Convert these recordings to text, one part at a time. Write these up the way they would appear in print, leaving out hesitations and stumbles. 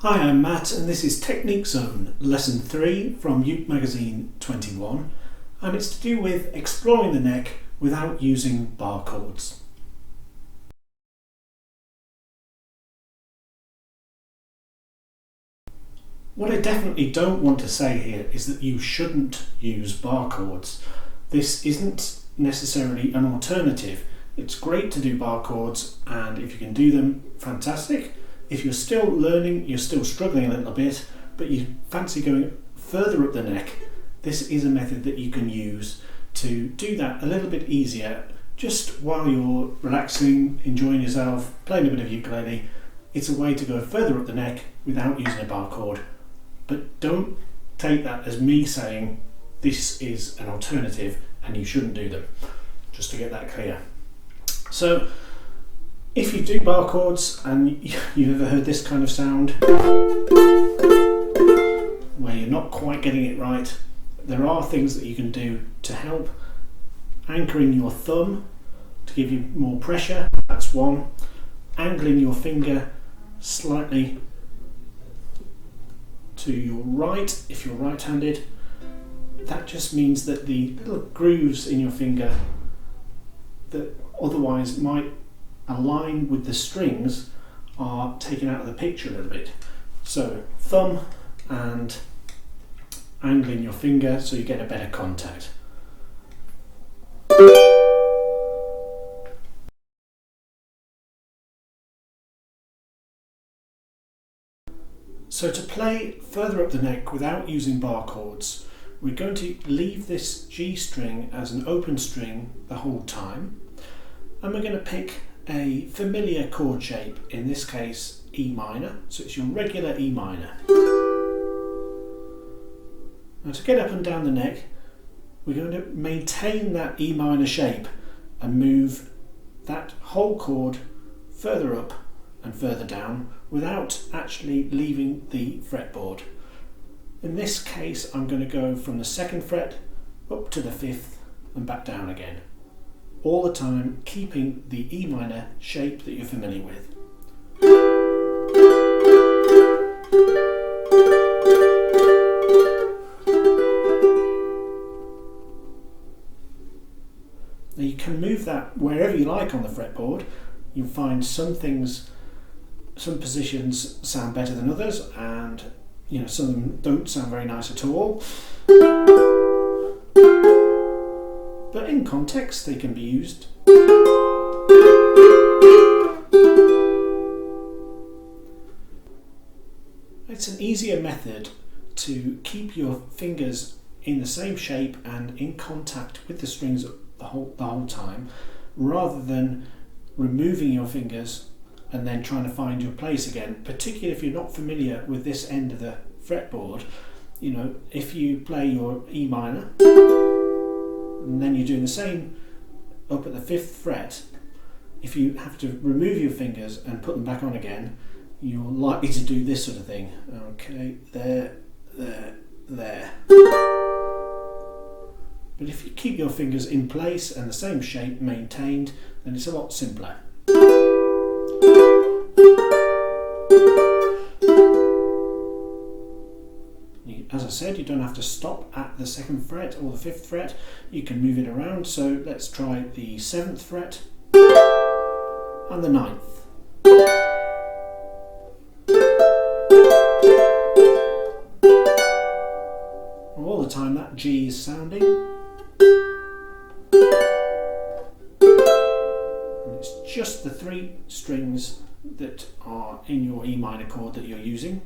Hi, I'm Matt and this is Technique Zone, Lesson 3 from UKE Magazine 21, and it's to do with exploring the neck without using bar chords. What I definitely don't want to say here is that you shouldn't use bar chords. This isn't necessarily an alternative. It's great to do bar chords, and if you can do them, fantastic. If you're still learning, you're still struggling a little bit, but you fancy going further up the neck, this is a method that you can use to do that a little bit easier, just while you're relaxing, enjoying yourself, playing a bit of ukulele. It's a way to go further up the neck without using a bar chord. But don't take that as me saying this is an alternative and you shouldn't do them, just to get that clear. So if you do bar chords and you've ever heard this kind of sound where you're not quite getting it right, there are things that you can do to help. Anchoring your thumb to give you more pressure, that's one. Angling your finger slightly to your right if you're right-handed. That just means that the little grooves in your finger that otherwise might align with the strings are taken out of the picture a little bit. So thumb and angling your finger so you get a better contact. So to play further up the neck without using bar chords, we're going to leave this G string as an open string the whole time, and we're going to pick a familiar chord shape, in this case E minor, so it's your regular E minor. Now to get up and down the neck, we're going to maintain that E minor shape and move that whole chord further up and further down without actually leaving the fretboard. In this case, I'm going to go from the 2nd fret up to the 5th and back down again, all the time keeping the E minor shape that you're familiar with. Now you can move that wherever you like on the fretboard. You'll find some positions sound better than others, and some of them don't sound very nice at all. But in context they can be used. It's an easier method to keep your fingers in the same shape and in contact with the strings the whole time, rather than removing your fingers and then trying to find your place again, particularly if you're not familiar with this end of the fretboard. If you play your E minor and then you're doing the same up at the 5th fret, if you have to remove your fingers and put them back on again, you're likely to do this sort of thing. Okay, there. But if you keep your fingers in place and the same shape maintained, then it's a lot simpler. As I said, you don't have to stop at the 2nd fret or the 5th fret. You can move it around. So let's try the 7th fret and the 9th. All the time that G is sounding. And it's just the 3 strings that are in your E minor chord that you're using.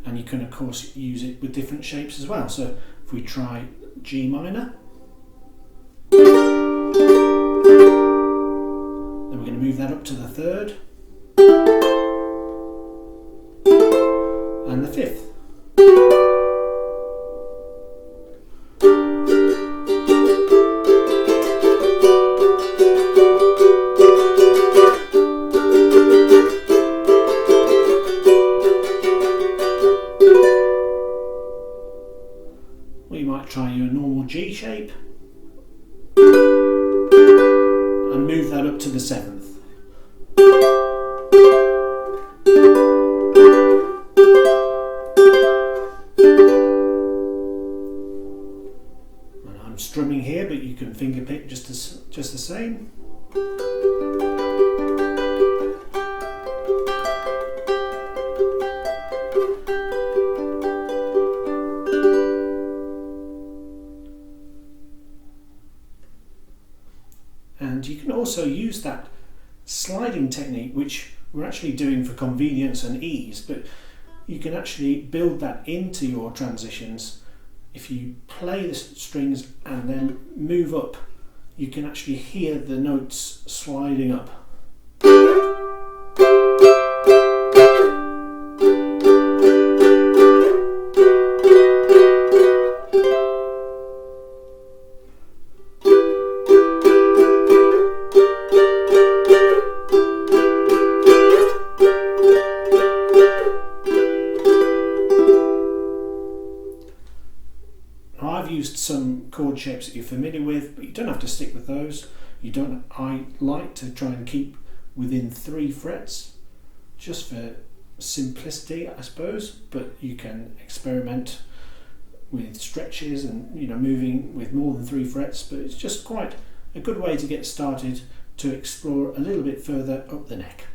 And you can of course use it with different shapes as well. So if we try G minor, then we're going to move that up to the 3rd and the 5th. We might try your normal G shape and move that up to the 7th. just the same. And you can also use that sliding technique, which we're actually doing for convenience and ease, but you can actually build that into your transitions. If you play the strings and then move up, you can actually hear the notes sliding up. I've used some chord shapes that you're familiar with, but you don't have to stick with those. I like to try and keep within 3 frets, just for simplicity, I suppose. But you can experiment with stretches and moving with more than 3 frets. But it's just quite a good way to get started to explore a little bit further up the neck.